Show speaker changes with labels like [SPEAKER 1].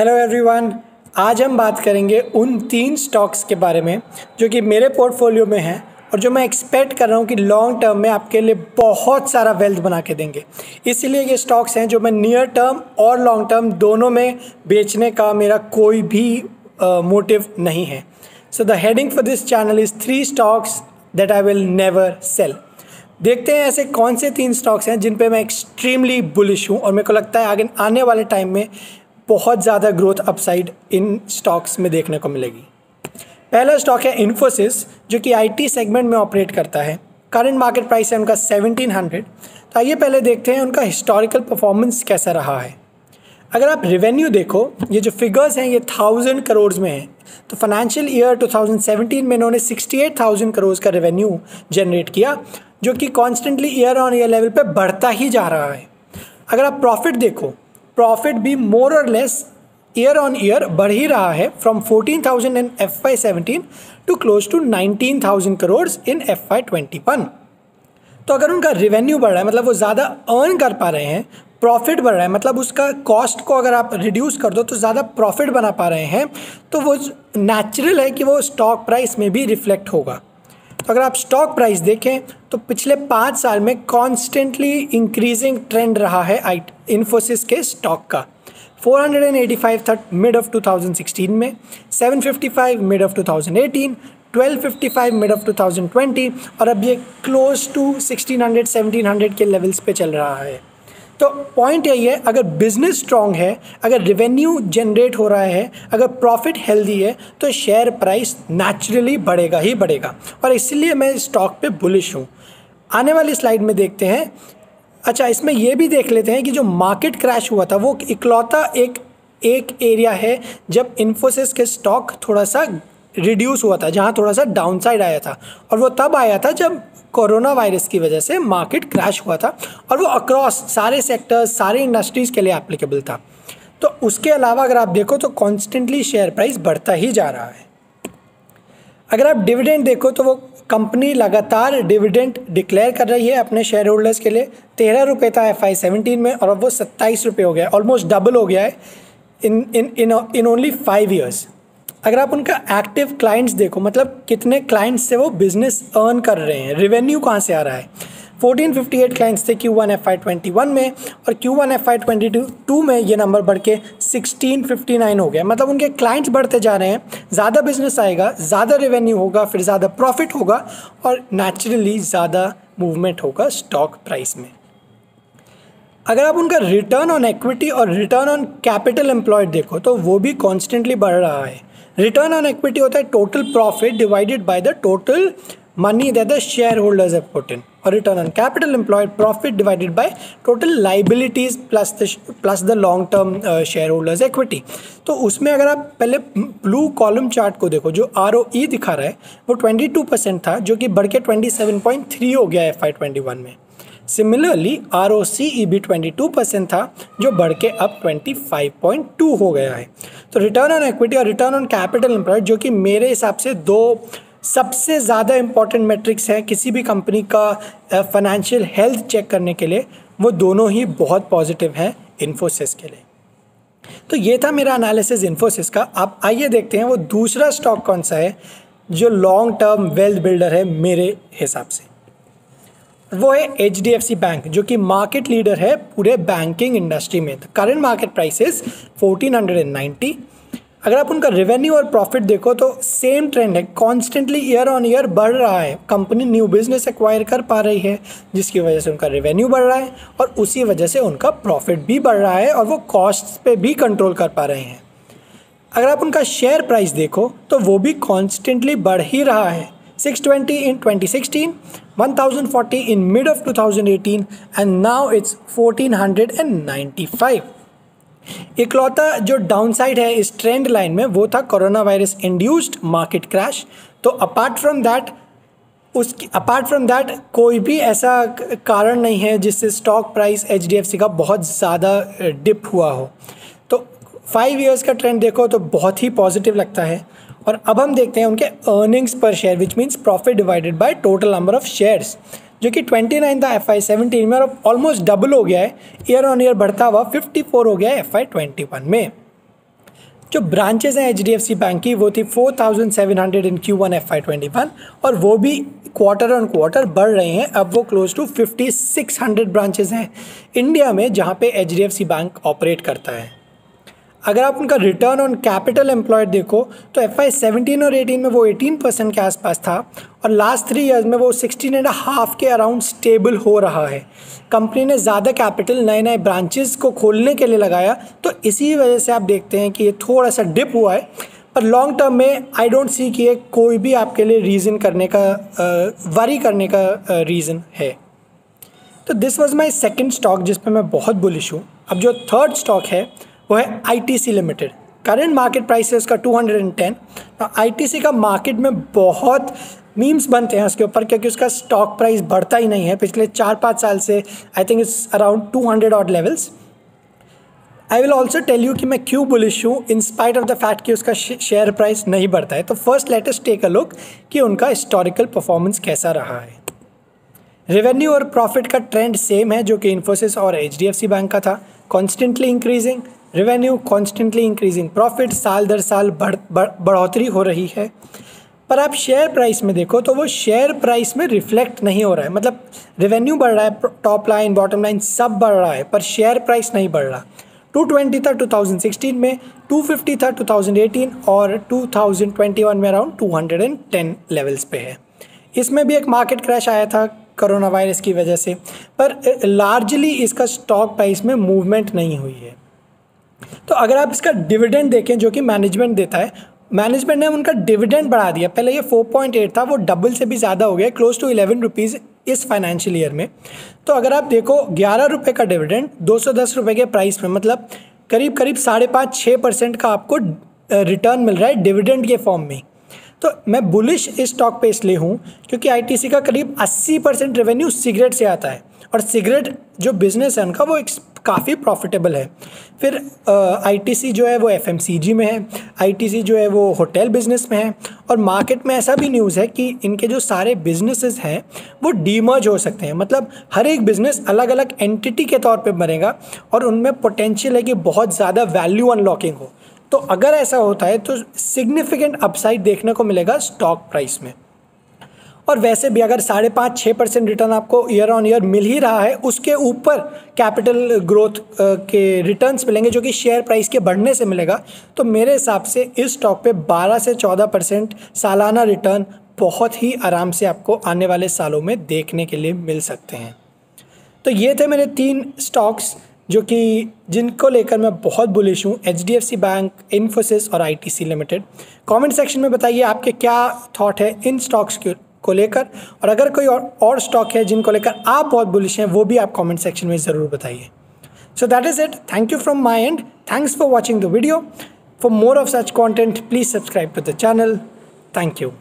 [SPEAKER 1] Hello everyone. आज हम बात करेंगे उन 3 स्टॉक्स के बारे में जो कि मेरे पोर्टफोलियो में हैं और जो मैं एक्सपेक्ट कर रहा हूँ कि लॉन्ग टर्म में आपके लिए बहुत सारा वेल्थ बना के देंगे। इसीलिए ये स्टॉक्स हैं जो मैं नियर टर्म और लॉन्ग टर्म दोनों में बेचने का मेरा कोई भी मोटिव नहीं है। So the heading for this channel is 3 stocks that I will never cell. देखते हैं ऐसे कौन से 3 स्टॉक्स हैं जिन पे मैं एक्सट्रीमली बुलिश हूँ और मेरे को लगता है आगे आने वाले टाइम में बहुत ज़्यादा ग्रोथ अपसाइड इन स्टॉक्स में देखने को मिलेगी। पहला स्टॉक है इन्फोसिस जो कि आईटी सेगमेंट में ऑपरेट करता है। करंट मार्केट प्राइस है उनका 1700। तो आइए पहले देखते हैं उनका हिस्टोरिकल परफॉर्मेंस कैसा रहा है। अगर आप रेवेन्यू देखो, ये जो फिगर्स हैं ये 1000 करोड़ में हैं। तो फाइनेंशियल ईयर 2017 में इन्होंने 68,000 करोड़ का रेवेन्यू जनरेट किया जो कि constantly year on year level पे बढ़ता ही जा रहा है। अगर आप प्रॉफिट देखो, प्रॉफिट भी मोर और लेस ईयर ऑन ईयर बढ़ ही रहा है from 14,000 in FY17 to close to 19,000 crore in FY21। तो अगर उनका रेवेन्यू बढ़ रहा है मतलब वो ज़्यादा अर्न कर पा रहे हैं, प्रॉफिट बढ़ रहा है मतलब उसका कॉस्ट को अगर आप रिड्यूस कर दो तो ज़्यादा प्रॉफिट बना पा रहे हैं, तो वो नेचुरल है कि वो स्टॉक प्राइस में भी रिफ्लेक्ट होगा। तो अगर आप स्टॉक प्राइस देखें तो पिछले 5 साल में कॉन्स्टेंटली इंक्रीजिंग ट्रेंड रहा है इन्फोसिस के स्टॉक का। 485 था मिड ऑफ 2016 में, 755 मिड ऑफ 2018, 1255 मिड ऑफ 2020 और अब ये क्लोज टू 1600-1700 के लेवल्स पे चल रहा है। तो पॉइंट यही है, अगर बिजनेस स्ट्रॉन्ग है, अगर रेवेन्यू जनरेट हो रहा है, अगर प्रॉफिट हेल्दी है तो शेयर प्राइस नेचुरली बढ़ेगा ही बढ़ेगा और इसलिए मैं स्टॉक पे बुलिश हूँ। आने वाली स्लाइड में देखते हैं। अच्छा, इसमें ये भी देख लेते हैं कि जो मार्केट क्रैश हुआ था वो इकलौता एक एरिया है जब इन्फोसिस के स्टॉक थोड़ा सा रिड्यूस हुआ था, जहाँ थोड़ा सा डाउनसाइड आया था, और वो तब आया था जब कोरोना वायरस की वजह से मार्केट क्रैश हुआ था और वो अक्रॉस सारे सेक्टर्स, सारे इंडस्ट्रीज़ के लिए एप्लीकेबल था। तो उसके अलावा अगर आप देखो तो कॉन्स्टेंटली शेयर प्राइस बढ़ता ही जा रहा है। अगर आप डिविडेंड देखो तो वो कंपनी लगातार डिविडेंड डिक्लेयर कर रही है अपने शेयर होल्डर्स के लिए। 13 रुपये था FY17 में और अब वो 27 रुपये हो गया है, ऑलमोस्ट डबल हो गया है इन ओनली 5 ईयर्स। अगर आप उनका एक्टिव क्लाइंट्स देखो, मतलब कितने क्लाइंट्स से वो बिजनेस अर्न कर रहे हैं, रेवेन्यू कहाँ से आ रहा है। 1458 क्लाइंट्स थे Q1 FY21 में और Q1 FY22 में ये नंबर बढ़ के 1659 हो गया। मतलब उनके क्लाइंट्स बढ़ते जा रहे हैं, ज़्यादा बिजनेस आएगा, ज़्यादा रेवेन्यू होगा, फिर ज़्यादा प्रॉफिट होगा और नेचुरली ज़्यादा मूवमेंट होगा स्टॉक प्राइस में। अगर आप उनका रिटर्न ऑन इक्विटी और रिटर्न ऑन कैपिटल एम्प्लॉयड देखो तो वो भी कॉन्स्टेंटली बढ़ रहा है। रिटर्न ऑन इक्विटी होता है total profit divided by the total money that the shareholders have put in, और return on capital employed profit divided by total liabilities plus the long term shareholders equity. तो उसमें अगर आप पहले blue column chart को देखो, जो ROE दिखा रहा है वो 22% था जो कि बढ़ के 27.3 हो गया FY21 में। सिमिलरली ROCE भी 22% था जो बढ़ के अब 25.2 हो गया है। तो रिटर्न ऑन इक्विटी और रिटर्न ऑन कैपिटल एम्प्लॉयड, जो कि मेरे हिसाब से 2 सबसे ज़्यादा इंपॉर्टेंट मेट्रिक्स हैं किसी भी कंपनी का फाइनेंशियल हेल्थ चेक करने के लिए, वो दोनों ही बहुत पॉजिटिव हैं इन्फोसिस के लिए। तो ये था मेरा एनालिसिस इन्फोसिस का। अब आइए देखते हैं वो दूसरा स्टॉक कौन सा है जो लॉन्ग टर्म वेल्थ बिल्डर है मेरे हिसाब से। वो है HDFC बैंक जो कि मार्केट लीडर है पूरे बैंकिंग इंडस्ट्री में। Current market price is 1490। अगर आप उनका रेवेन्यू और प्रॉफिट देखो तो सेम ट्रेंड है, कॉन्स्टेंटली ईयर ऑन ईयर बढ़ रहा है। कंपनी न्यू बिजनेस एक्वायर कर पा रही है जिसकी वजह से उनका रेवेन्यू बढ़ रहा है और उसी वजह से उनका प्रॉफिट भी बढ़ रहा है और वो कॉस्ट पे भी कंट्रोल कर पा रहे हैं। अगर आप उनका शेयर प्राइस देखो तो वो भी कॉन्स्टेंटली बढ़ ही रहा है। 620 in 2016, 1040 in mid of 2018 and now it's 1495। इकलौता जो डाउनसाइड है इस ट्रेंड लाइन में वो था corona virus induced market crash. तो अपार्ट फ्रॉम दैट कोई भी ऐसा कारण नहीं है जिससे स्टॉक प्राइस HDFC का बहुत ज़्यादा डिप हुआ हो। तो 5 ईयर्स का ट्रेंड देखो तो बहुत ही पॉजिटिव लगता है। और अब हम देखते हैं उनके अर्निंग्स पर share which means profit divided by total number of shares, जो कि 29 था FY17 में और ऑलमोस्ट डबल हो गया है, ईयर ऑन ईयर बढ़ता हुआ 54 हो गया है FY21 में। जो ब्रांचेस हैं HDFC बैंक की वो थी 4700 इन Q1 FY21 और वो भी क्वार्टर ऑन क्वार्टर बढ़ रहे हैं। अब वो क्लोज टू 5600 ब्रांचेस हैं इंडिया में जहाँ पे HDFC बैंक ऑपरेट करता है। अगर आप उनका रिटर्न ऑन कैपिटल एम्प्लॉयड देखो तो FY17 और 18 में वो 18% के आसपास था और लास्ट 3 ईयर्स में वो 16.5 के अराउंड स्टेबल हो रहा है। कंपनी ने ज़्यादा कैपिटल नए नए ब्रांचेस को खोलने के लिए लगाया, तो इसी वजह से आप देखते हैं कि ये थोड़ा सा डिप हुआ है। पर लॉन्ग टर्म में आई डोंट सी कि ये कोई भी आपके लिए रीज़न करने का वरी करने का रीज़न है। तो this was my second stock जिस पर मैं बहुत बुलिश हूँ। अब जो थर्ड स्टॉक है वो है ITC limited. Current market price है उसका 210। ITC का मार्केट में बहुत मीम्स बनते हैं उसके ऊपर क्योंकि उसका स्टॉक प्राइस बढ़ता ही नहीं है पिछले 4-5 साल से। I think it's around 200 odd levels. I will also tell you कि मैं क्यों बुलिश हूँ in spite of the fact कि उसका शेयर प्राइस नहीं बढ़ता है। तो first let us take a look कि उनका हिस्टोरिकल परफॉर्मेंस कैसा रहा है। रेवेन्यू और प्रॉफिट का ट्रेंड सेम है जो कि इन्फोसिस और HDFC बैंक का था। Constantly increasing revenue, constantly increasing profit, साल दर साल बढ़ोतरी हो रही है। पर आप शेयर प्राइस में देखो तो वो शेयर प्राइस में रिफ्लेक्ट नहीं हो रहा है। मतलब रेवेन्यू बढ़ रहा है, टॉप लाइन बॉटम लाइन सब बढ़ रहा है, पर शेयर प्राइस नहीं बढ़ रहा। 220 था 2016 में, 250 था 2018 और 2021 में अराउंड 210 लेवल्स पे है। इसमें भी एक मार्केट क्रैश आया था कोरोना वायरस की वजह से, पर लार्जली इसका स्टॉक प्राइस में मूवमेंट नहीं हुई है। तो अगर आप इसका डिविडेंड देखें जो कि मैनेजमेंट देता है, मैनेजमेंट ने उनका डिविडेंड बढ़ा दिया। पहले ये 4.8 था, वो डबल से भी ज़्यादा हो गया, क्लोज टू 11 रुपीज़ इस फाइनेंशियल ईयर में। तो अगर आप देखो 11 रुपये का डिविडेंड 210 रुपये के प्राइस में, मतलब करीब करीब 5.5-6% का आपको रिटर्न मिल रहा है डिविडेंड के फॉर्म में। तो मैं बुलिश इस स्टॉक पे इसलिए हूँ क्योंकि ITC का करीब 80% रेवेन्यू सिगरेट से आता है और सिगरेट जो बिज़नेस है उनका वो काफ़ी प्रॉफिटेबल है। फिर ITC जो है वो FMCG में है, ITC जो है वो होटल बिजनेस में है और मार्केट में ऐसा भी न्यूज़ है कि इनके जो सारे बिजनेसेस हैं वो डीमर्ज हो सकते हैं। मतलब हर एक बिज़नेस अलग अलग एंटिटी के तौर पे बनेगा और उनमें पोटेंशियल है कि बहुत ज़्यादा वैल्यू अनलॉकिंग हो। तो अगर ऐसा होता है तो सिग्निफिकेंट अपसाइड देखने को मिलेगा स्टॉक प्राइस में। और वैसे भी अगर 5.5-6% रिटर्न आपको ईयर ऑन ईयर मिल ही रहा है, उसके ऊपर कैपिटल ग्रोथ के रिटर्न्स मिलेंगे जो कि शेयर प्राइस के बढ़ने से मिलेगा, तो मेरे हिसाब से इस स्टॉक पे 12 से 14% सालाना रिटर्न बहुत ही आराम से आपको आने वाले सालों में देखने के लिए मिल सकते हैं। तो ये थे मेरे 3 स्टॉक्स जो कि जिनको लेकर मैं बहुत बुलिश हूँ, HDFC बैंक, इन्फोसिस और ITC लिमिटेड। कमेंट सेक्शन में बताइए आपके क्या थॉट है इन स्टॉक्स को लेकर, और अगर कोई और स्टॉक है जिनको लेकर आप बहुत बुलिश हैं वो भी आप कमेंट सेक्शन में ज़रूर बताइए। So that is it. Thank you from my end. Thanks for watching the video. For more of such content please subscribe to the channel. Thank you.